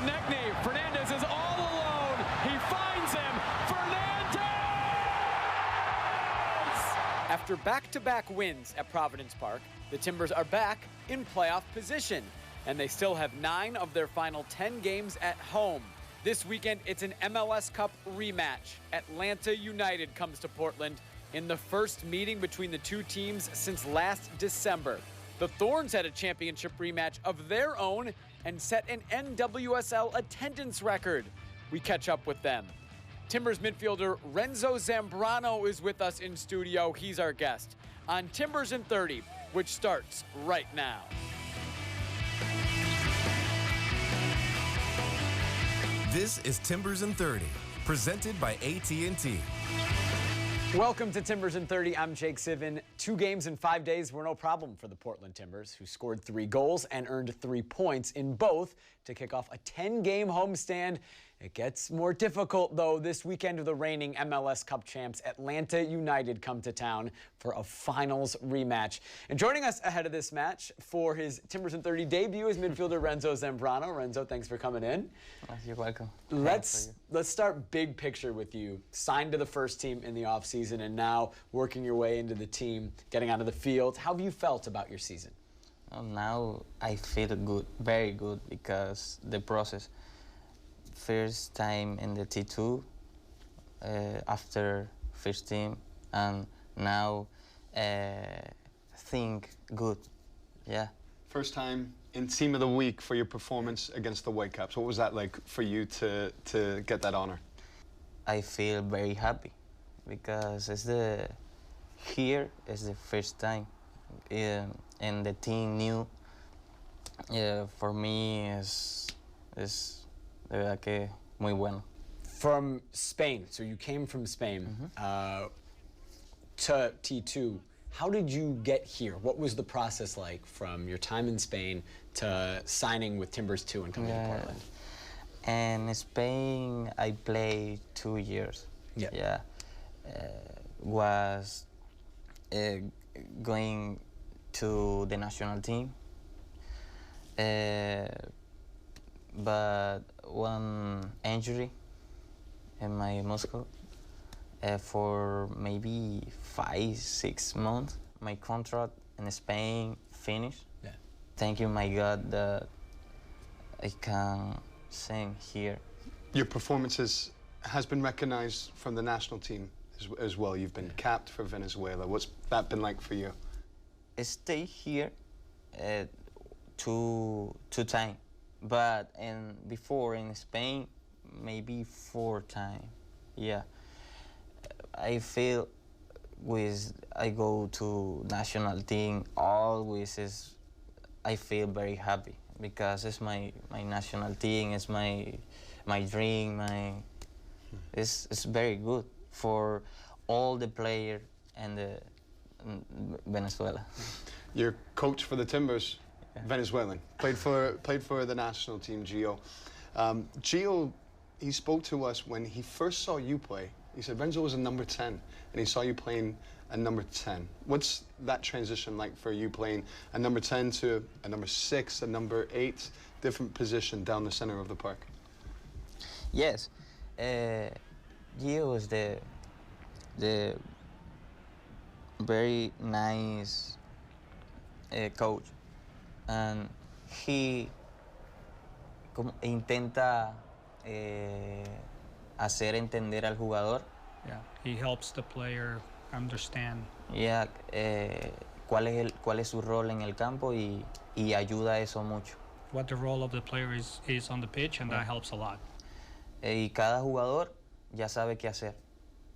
neck knee. Fernandez is all alone. He finds him. Fernandez! After back-to-back wins at Providence Park, the Timbers are back in playoff position, and they still have 9 of their final 10 games at home. This weekend, it's an MLS Cup rematch. Atlanta United comes to Portland in the first meeting between the two teams since last December. The Thorns had a championship rematch of their own and set an NWSL attendance record. We catch up with them. Timbers midfielder Renzo Zambrano is with us in studio. He's our guest on Timbers in 30, which starts right now. This is Timbers in 30, presented by AT&T. Welcome to Timbers in 30. I'm Jake Sivan. 2 games in 5 days were no problem for the Portland Timbers, who scored 3 goals and earned 3 points in both to kick off a 10-game homestand. It gets more difficult, though. This weekend, the reigning MLS Cup champs, Atlanta United, come to town for a finals rematch. And joining us ahead of this match for his Timbers in 30 debut is midfielder Renzo Zambrano. Renzo, thanks for coming in. You're welcome. Let's start big picture with you. Signed to the first team in the offseason and now working your way into the team, getting onto the field. How have you felt about your season? Now I feel good, very good, because the process. First time in the T2 after first team, and now think good, yeah. First time in Team of the Week for your performance against the Whitecaps. What was that like for you to get that honor? I feel very happy because here is the first time, and the team new. For me is de verdad que muy bueno. From Spain, so you came from Spain to T2. How did you get here? What was the process like from your time in Spain to signing with Timbers 2 and coming to Portland? In Spain, I played 2 years. Yeah. Was going to the national team. But one injury in my muscle for maybe 5-6 months. My contract in Spain finished. Yeah. Thank you, my God, that I can sing here. Your performances has been recognized from the national team as well. You've been capped for Venezuela. What's that been like for you? I stay here two times. But before in Spain, maybe 4 times. Yeah, I feel I go to national team always I feel very happy because it's my national team. It's my dream. It's very good for all the players and Venezuela. Your coach for the Timbers. Venezuelan, played for the national team, Gio. Gio, he spoke to us when he first saw you play. He said Renzo was a number 10, and he saw you playing a number 10. What's that transition like for you playing a number 10 to a number 6, a number 8, different position down the center of the park? Yes, Gio was the very nice coach. And he intenta hacer entender al jugador. Yeah, he helps the player understand. Yeah, cuál es su rol en el campo y ayuda a eso mucho. What the role of the player is on the pitch, and that helps a lot. Y cada jugador ya sabe qué hacer.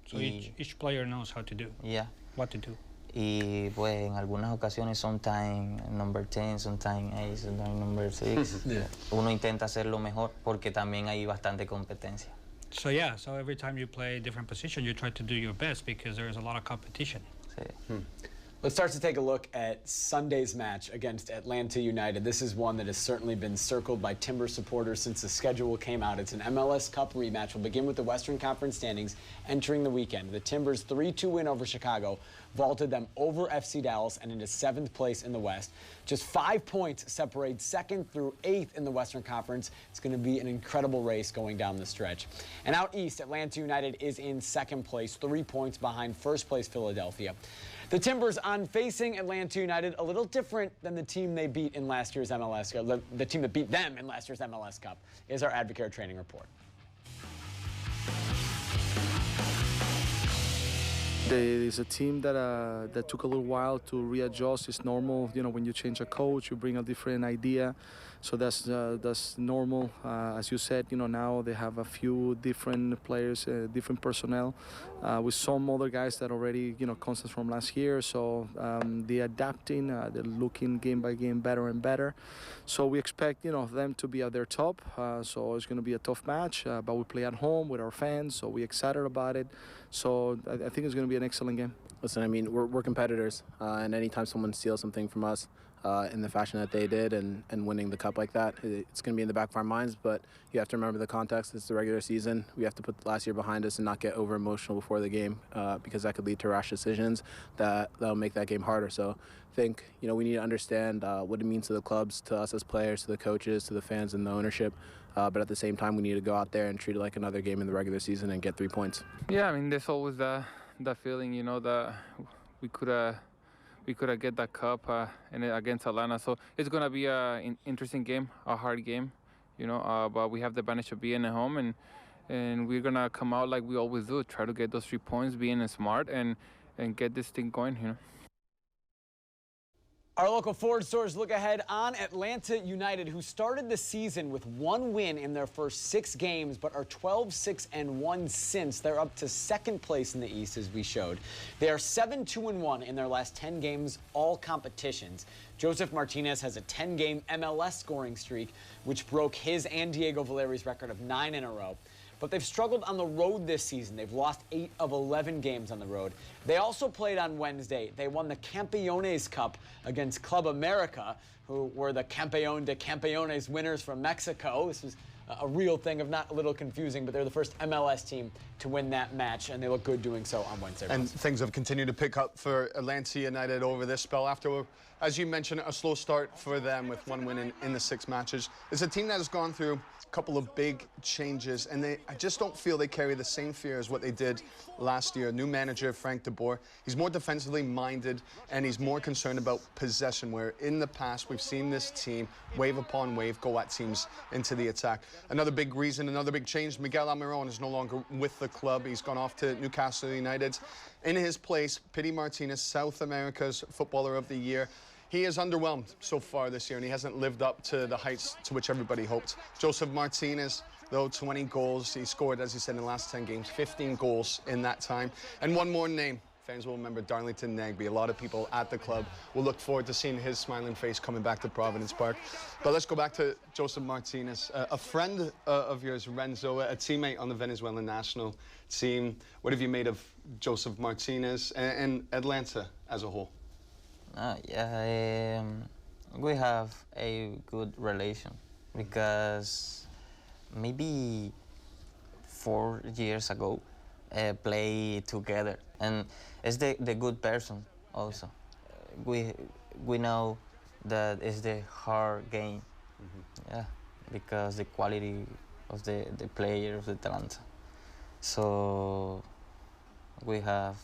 So each player knows how to do. Yeah. What to do. Y pues en algunas ocasiones, sometimes number 10, sometimes 8, sometimes number 6. Yeah. Uno intenta hacerlo mejor porque también hay bastante competencia. So yeah, so every time you play a different position, you try to do your best because there is a lot of competition. Sí. Let's start to take a look at Sunday's match against Atlanta United. This is one that has certainly been circled by Timber supporters since the schedule came out. It's an MLS Cup rematch. We'll begin with the Western Conference standings entering the weekend. The Timbers' 3-2 win over Chicago vaulted them over FC Dallas and into 7th place in the West. Just 5 points separate 2nd through 8th in the Western Conference. It's going to be an incredible race going down the stretch. And out east, Atlanta United is in 2nd place, 3 points behind 1st place Philadelphia. The Timbers on facing Atlanta United, a little different than the team they beat in last year's MLS, the team that beat them in last year's MLS Cup, is our Advocare Training Report. It's a team that took a little while to readjust. It's normal, you know, when you change a coach, you bring a different idea. So that's normal. As you said, you know, now they have a few different players, different personnel, with some other guys that already, you know, constants from last year. So they're adapting, they're looking game by game better and better. So we expect, you know, them to be at their top. So it's going to be a tough match, but we play at home with our fans, so we're excited about it. So I think it's going to be an excellent game. Listen, I mean, we're competitors, and anytime someone steals something from us in the fashion that they did and winning the cup like that, it's going to be in the back of our minds, but you have to remember the context. It's the regular season. We have to put last year behind us and not get over-emotional before the game because that could lead to rash decisions that'll make that game harder. So I think, you know, we need to understand what it means to the clubs, to us as players, to the coaches, to the fans and the ownership. But at the same time, we need to go out there and treat it like another game in the regular season and get 3 points. Yeah, I mean, there's always that feeling, you know, that we could get that cup against Atlanta. So it's gonna be an interesting game, a hard game, you know. But we have the advantage of being at home, and we're gonna come out like we always do, try to get those 3 points, being smart and get this thing going, you know. Our local Ford stores look ahead on Atlanta United, who started the season with 1 win in their first 6 games, but are 12-6-1 since. They're up to 2nd place in the East, as we showed. They are 7-2-1 in their last 10 games, all competitions. Joseph Martinez has a 10-game MLS scoring streak, which broke his and Diego Valeri's record of 9 in a row. But they've struggled on the road this season. They've lost 8 of 11 games on the road. They also played on Wednesday. They won the Campeones Cup against Club America, who were the Campeón de Campeones winners from Mexico. This was a real thing, if not a little confusing, but they're the first MLS team to win that match, and they look good doing so on Wednesday. And things have continued to pick up for Atlanta United over this spell after, as you mentioned, a slow start for them with 1 win in the 6 matches. It's a team that has gone through a couple of big changes, and I just don't feel they carry the same fear as what they did last year. New manager, Frank de Boer, he's more defensively minded, and he's more concerned about possession, where in the past we've seen this team, wave upon wave, go at teams into the attack. Another big reason, another big change, Miguel Almiron is no longer with the club. He's gone off to Newcastle United. In his place, Pity Martinez, South America's Footballer of the Year. He is underwhelmed so far this year, and he hasn't lived up to the heights to which everybody hoped. Joseph Martinez, though, 20 goals. He scored, as he said, in the last 10 games, 15 goals in that time. And one more name. Fans will remember Darlington Nagbe. A lot of people at the club will look forward to seeing his smiling face coming back to Providence Park. But let's go back to Joseph Martinez, a friend of yours, Renzo, a teammate on the Venezuelan national team. What have you made of Joseph Martinez and Atlanta as a whole? Yeah, we have a good relation because maybe 4 years ago play together, and it's the good person also. We know that it's the hard game, yeah, because the quality of the player of the talent. So we have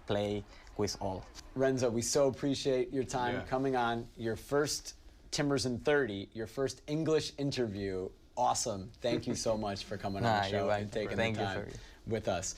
play with all. Renzo, we so appreciate your time coming on. Your first Timbers in 30, your first English interview. Awesome. Thank you so much for coming on the show and taking the time with us.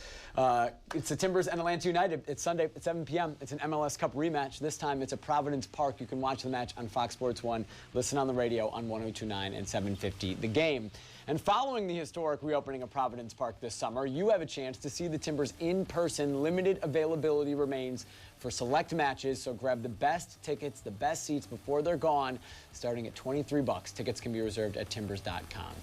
It's the Timbers and Atlanta United. It's Sunday at 7 p.m. It's an MLS Cup rematch. This time it's at Providence Park. You can watch the match on Fox Sports 1, listen on the radio on 102.9 and 750 The Game. And following the historic reopening of Providence Park this summer, you have a chance to see the Timbers in person. Limited availability remains for select matches, so grab the best tickets, the best seats before they're gone, starting at $23. Tickets can be reserved at timbers.com.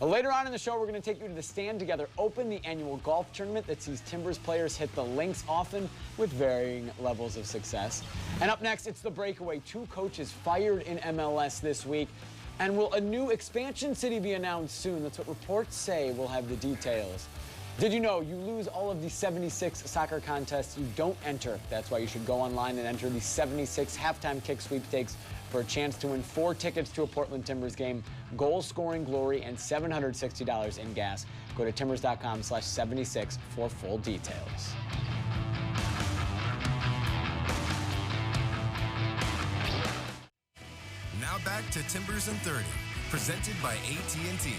Later on in the show, we're going to take you to the Stand Together Open, the annual golf tournament that sees Timbers players hit the links often with varying levels of success. And up next, it's the breakaway. 2 coaches fired in MLS this week. And will a new expansion city be announced soon? That's what reports say. We'll have the details. Did you know you lose all of the 76 soccer contests you don't enter? That's why you should go online and enter the 76 halftime kick sweepstakes for a chance to win 4 tickets to a Portland Timbers game, goal scoring glory, and $760 in gas. Go to timbers.com/76 for full details. Now back to Timbers in 30, presented by AT&T.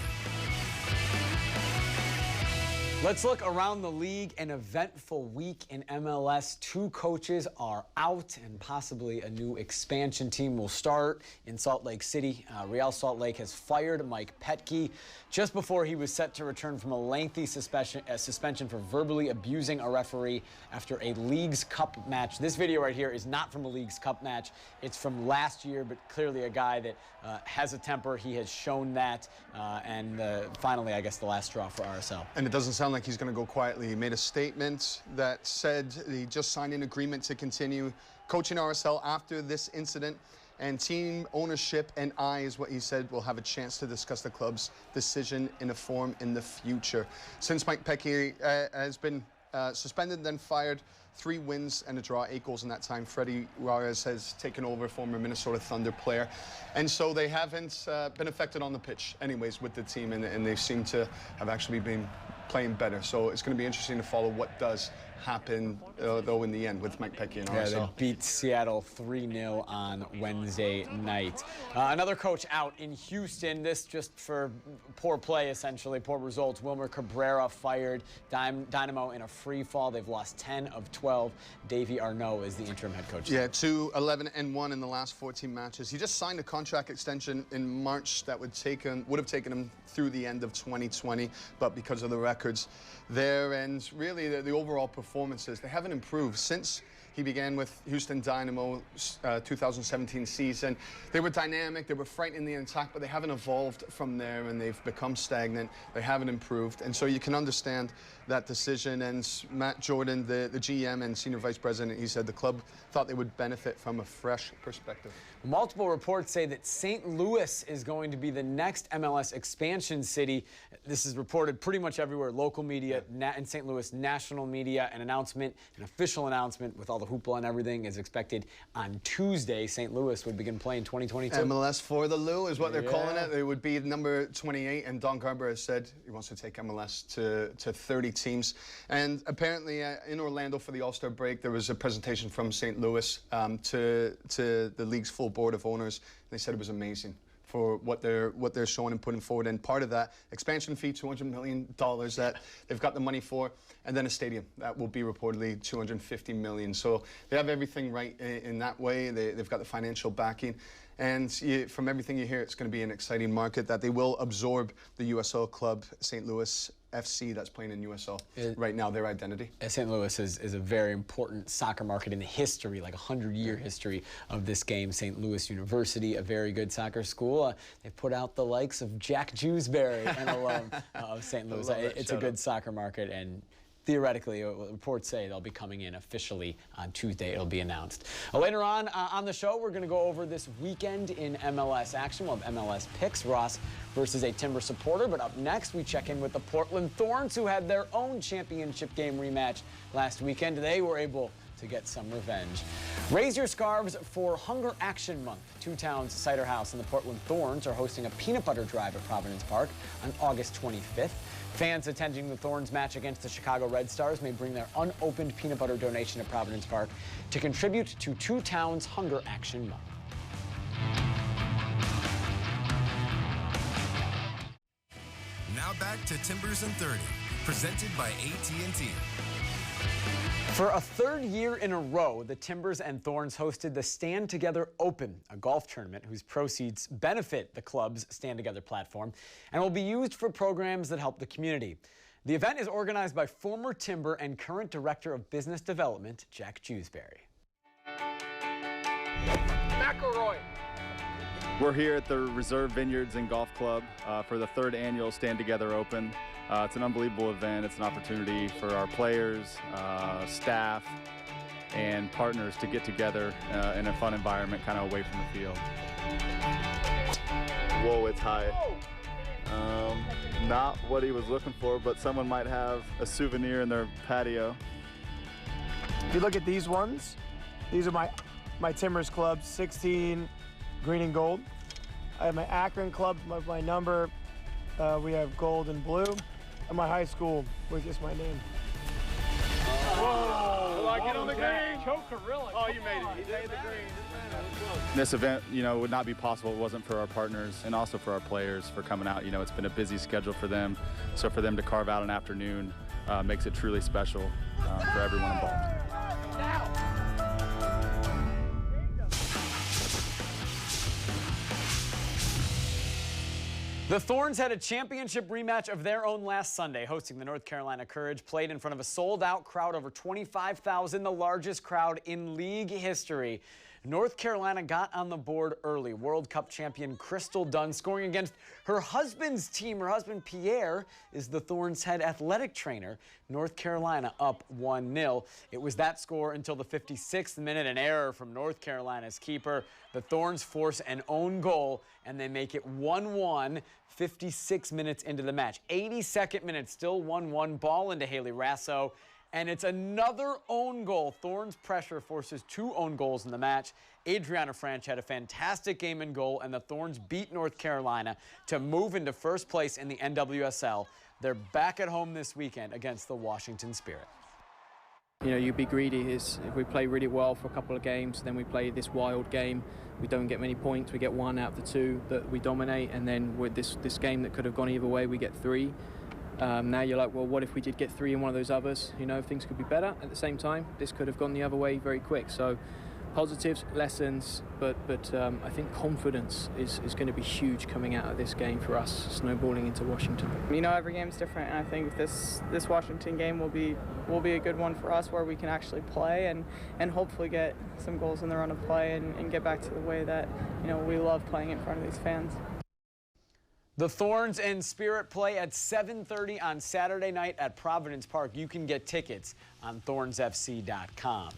Let's look around the league. An eventful week in MLS. 2 coaches are out, and possibly a new expansion team will start in Salt Lake City. Real Salt Lake has fired Mike Petke just before he was set to return from a lengthy suspension for verbally abusing a referee after a Leagues Cup match. This video right here is not from a Leagues Cup match. It's from last year, but clearly a guy that has a temper. He has shown that, and finally, I guess, the last straw for RSL. And it doesn't sound like he's going to go quietly. He made a statement that said he just signed an agreement to continue coaching RSL after this incident, and team ownership and I, is what he said, will have a chance to discuss the club's decision in a forum in the future. Since Mike Petke has been suspended, then fired, 3 wins and a draw, 8 goals in that time. Freddie Juarez has taken over, former Minnesota Thunder player. And so they haven't been affected on the pitch anyways with the team, and they seem to have actually been playing better. So it's going to be interesting to follow what does happen, though, in the end with Mike Petke and RSL. Yeah, they beat Seattle 3-0 on Wednesday night. Another coach out in Houston, this just for poor play, essentially, poor results. Wilmer Cabrera fired. Dynamo in a free fall. They've lost 10 of 12. Davey Arnaud is the interim head coach. Yeah, 2-11-1 in the last 14 matches. He just signed a contract extension in March that would have taken him through the end of 2020, but because of the records there and really the overall performances, they haven't improved since he began with Houston Dynamo 2017 season. They were dynamic, they were frightening the attack, but they haven't evolved from there, and they've become stagnant. They haven't improved, and so you can understand that decision. And Matt Jordan, the GM and senior vice president, he said the club thought they would benefit from a fresh perspective. Multiple reports say that St. Louis is going to be the next MLS expansion city. This is reported pretty much everywhere, local media, in St. Louis, national media. An official announcement with all the hoopla and everything is expected on Tuesday. St. Louis would begin playing 2022. MLS for the Lou is what they're calling it. It would be number 28, and Don Garber has said he wants to take MLS to 30 teams. And apparently in Orlando for the All-Star break, there was a presentation from St. Louis to the league's full board of owners. They said it was amazing for what they're showing and putting forward. And part of that expansion fee, $200 million that they've got the money for, and then a stadium that will be reportedly $250 million. So they have everything right in that way. They've got the financial backing. And from everything you hear, it's going to be an exciting market that they will absorb the USL club, St. Louis FC, that's playing in USL right now, their identity. St. Louis is a very important soccer market in the history, like a 100-year history of this game. St. Louis University, a very good soccer school. They put out the likes of Jack Jewsbury, an alum of St. Louis. It's a good soccer market, and theoretically, reports say they'll be coming in officially on Tuesday. It'll be announced. Later on the show, we're going to go over this weekend in MLS action. We'll have MLS picks, Ross versus a Timber supporter. But up next, we check in with the Portland Thorns, who had their own championship game rematch last weekend. They were able to get some revenge. Raise your scarves for Hunger Action Month. Two Towns Cider House and the Portland Thorns are hosting a peanut butter drive at Providence Park on August 25th. Fans attending the Thorns match against the Chicago Red Stars may bring their unopened peanut butter donation at Providence Park to contribute to Two Towns Hunger Action Month. Now back to Timbers in 30, presented by AT&T. For a third year in a row, the Timbers and Thorns hosted the Stand Together Open, a golf tournament whose proceeds benefit the club's Stand Together platform and will be used for programs that help the community. The event is organized by former Timber and current Director of Business Development, Jack Jewsbury. McElroy. We're here at the Reserve Vineyards and Golf Club for the 3rd annual Stand Together Open. It's an unbelievable event. It's an opportunity for our players, staff, and partners to get together in a fun environment, kind of away from the field. Whoa, it's high. Not what he was looking for, but someone might have a souvenir in their patio. If you look at these ones, these are my Timbers clubs, 16 green and gold. I have my Akron club, my number. We have gold and blue. And my high school with just my name. Whoa! Get on the green. Oh, you made it. He made the green. This event, would not be possible if it wasn't for our partners and also for our players for coming out. It's been a busy schedule for them. So for them to carve out an afternoon makes it truly special for everyone involved. The Thorns had a championship rematch of their own last Sunday, hosting the North Carolina Courage, played in front of a sold-out crowd, over 25,000, the largest crowd in league history. North Carolina got on the board early. World Cup champion Crystal Dunn scoring against her husband's team. Her husband, Pierre, is the Thorns' head athletic trainer. North Carolina up 1-0. It was that score until the 56th minute, an error from North Carolina's keeper. The Thorns force an own goal, and they make it 1-1, 56 minutes into the match. 82nd minute, still 1-1, ball into Haley Rasso. And it's another own goal. Thorns' pressure forces 2 own goals in the match. Adriana Franch had a fantastic game in goal, and the Thorns beat North Carolina to move into first place in the NWSL. They're back at home this weekend against the Washington Spirit. You'd be greedy if we play really well for a couple of games, then we play this wild game. We don't get many points. We get 1 out of the 2 that we dominate, and then with this game that could have gone either way, we get 3. Now you're like, well, what if we did get 3 in one of those others? Things could be better. At the same time, this could have gone the other way very quick. So positives, lessons, but I think confidence is going to be huge coming out of this game for us, snowballing into Washington. Every game's different, and I think this Washington game will be a good one for us, where we can actually play and hopefully get some goals in the run of play and get back to the way that we love playing in front of these fans. The Thorns and Spirit play at 7:30 on Saturday night at Providence Park. You can get tickets on thornsfc.com.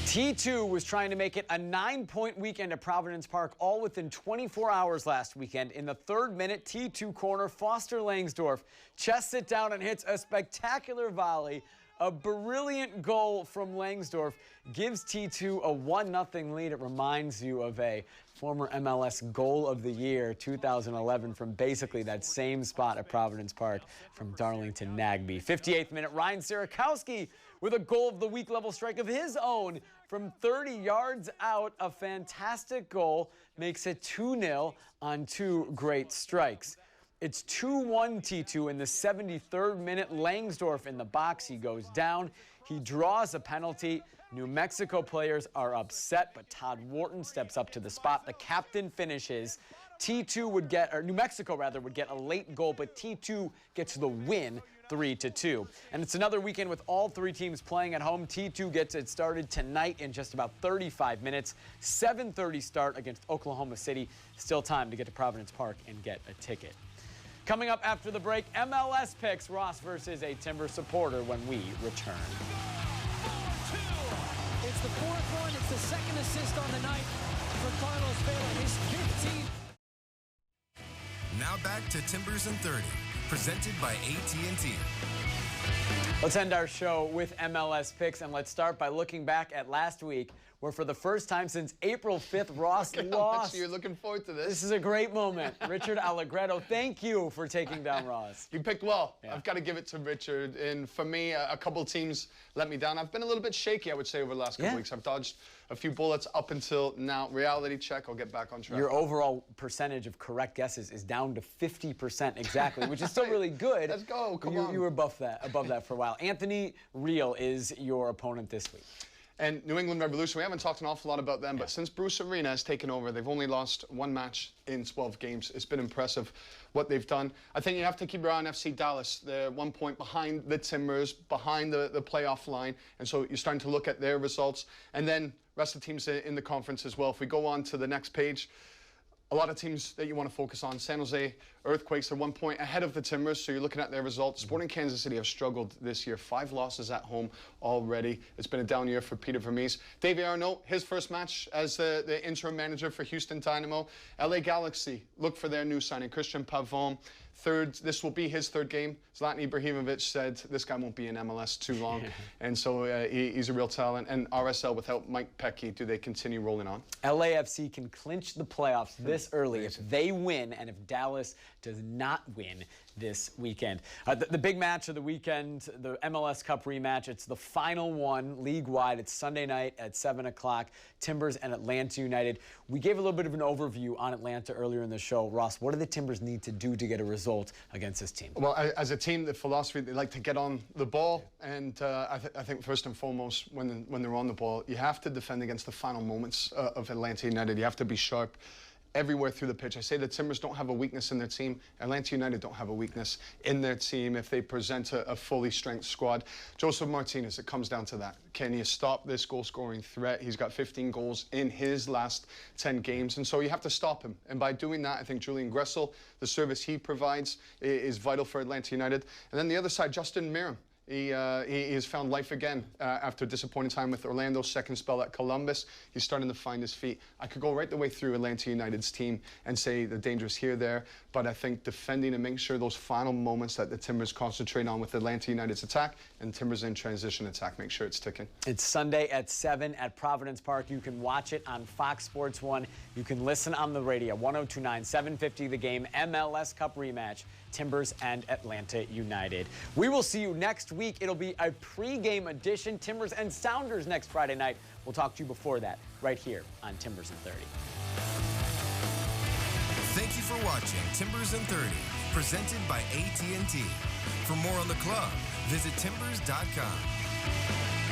T2 was trying to make it a 9-point weekend at Providence Park, all within 24 hours last weekend. In the 3rd minute, T2 corner, Foster Langsdorf chests it down and hits a spectacular volley. A brilliant goal from Langsdorf gives T2 a 1-0 lead. It reminds you of a former MLS Goal of the Year 2011 from basically that same spot at Providence Park from Darlington Nagby. 58th minute, Ryan Sierakowski with a goal of the week level strike of his own from 30 yards out. A fantastic goal makes it 2-0 on 2 great strikes. It's 2-1 T2 in the 73rd minute. Langsdorf in the box. He goes down. He draws a penalty. New Mexico players are upset, but Todd Wharton steps up to the spot. The captain finishes. T2 would get, or New Mexico rather, would get a late goal, but T2 gets the win 3-2. And it's another weekend with all 3 teams playing at home. T2 gets it started tonight in just about 35 minutes. 7:30 start against Oklahoma City. Still time to get to Providence Park and get a ticket. Coming up after the break, MLS picks, Ross versus a Timber supporter when we return. It's the 4th one. It's the 2nd assist on the night for Carlos Vela, his 15th. Now back to Timbers and 30, presented by AT&T. Let's end our show with MLS picks, and let's start by looking back at last week, where for the first time since April 5th, Ross lost. You're looking forward to this. This is a great moment. Richard Allegretto, thank you for taking down Ross. You picked well. Yeah. I've got to give it to Richard. And for me, a couple teams let me down. I've been a little bit shaky, I would say, over the last couple weeks. I've dodged a few bullets up until now. Reality check, I'll get back on track. Your overall percentage of correct guesses is down to 50% exactly, which is still really good. Let's go, come on. You were above that for a while. Anthony Real is your opponent this week. And New England Revolution, we haven't talked an awful lot about them, but since Bruce Arena has taken over, they've only lost one match in 12 games. It's been impressive what they've done. I think you have to keep your eye on FC Dallas. They're 1 point behind the Timbers, behind the playoff line, and so you're starting to look at their results. And then rest of the teams in the conference as well. If we go on to the next page, a lot of teams that you want to focus on. San Jose Earthquakes are 1 point ahead of the Timbers, so you're looking at their results. Sporting Kansas City have struggled this year. 5 losses at home already. It's been a down year for Peter Vermees. Davey Arnault, his first match as the interim manager for Houston Dynamo. LA Galaxy, look for their new signing, Christian Pavon. This will be his third game. Zlatan Ibrahimovic said this guy won't be in MLS too long, and so he's a real talent. And RSL without Mike Pecky, do they continue rolling on? LAFC can clinch the playoffs this early if they win and if Dallas does not win this weekend. The big match of the weekend, the MLS Cup rematch, it's the final one league-wide. It's Sunday night at 7 o'clock, Timbers and Atlanta United. We gave a little bit of an overview on Atlanta earlier in the show. Ross, what do the Timbers need to do to get a result against this team? Well, as a team, the philosophy, they like to get on the ball, and I think first and foremost, when they're on the ball, you have to defend against the final moments of Atlanta United. You have to be sharp everywhere through the pitch. I say the Timbers don't have a weakness in their team. Atlanta United don't have a weakness in their team if they present a fully strength squad. Joseph Martinez, it comes down to that. Can you stop this goal-scoring threat? He's got 15 goals in his last 10 games, and so you have to stop him. And by doing that, I think Julian Gressel, the service he provides, is vital for Atlanta United. And then the other side, Justin Miram. He has found life again after a disappointing time with Orlando, second spell at Columbus. He's starting to find his feet. I could go right the way through Atlanta United's team and say the danger is here, there, but I think defending and making sure those final moments that the Timbers concentrate on with Atlanta United's attack and Timbers in transition attack, make sure it's ticking. It's Sunday at 7 at Providence Park. You can watch it on Fox Sports 1. You can listen on the radio, 1029, 750 The Game, MLS Cup rematch, Timbers and Atlanta United. We will see you next week. It'll be a pre-game edition, Timbers and Sounders next Friday night. We'll talk to you before that, right here on Timbers in 30. Thank you for watching Timbers in 30, presented by AT&T. For more on the club, visit timbers.com.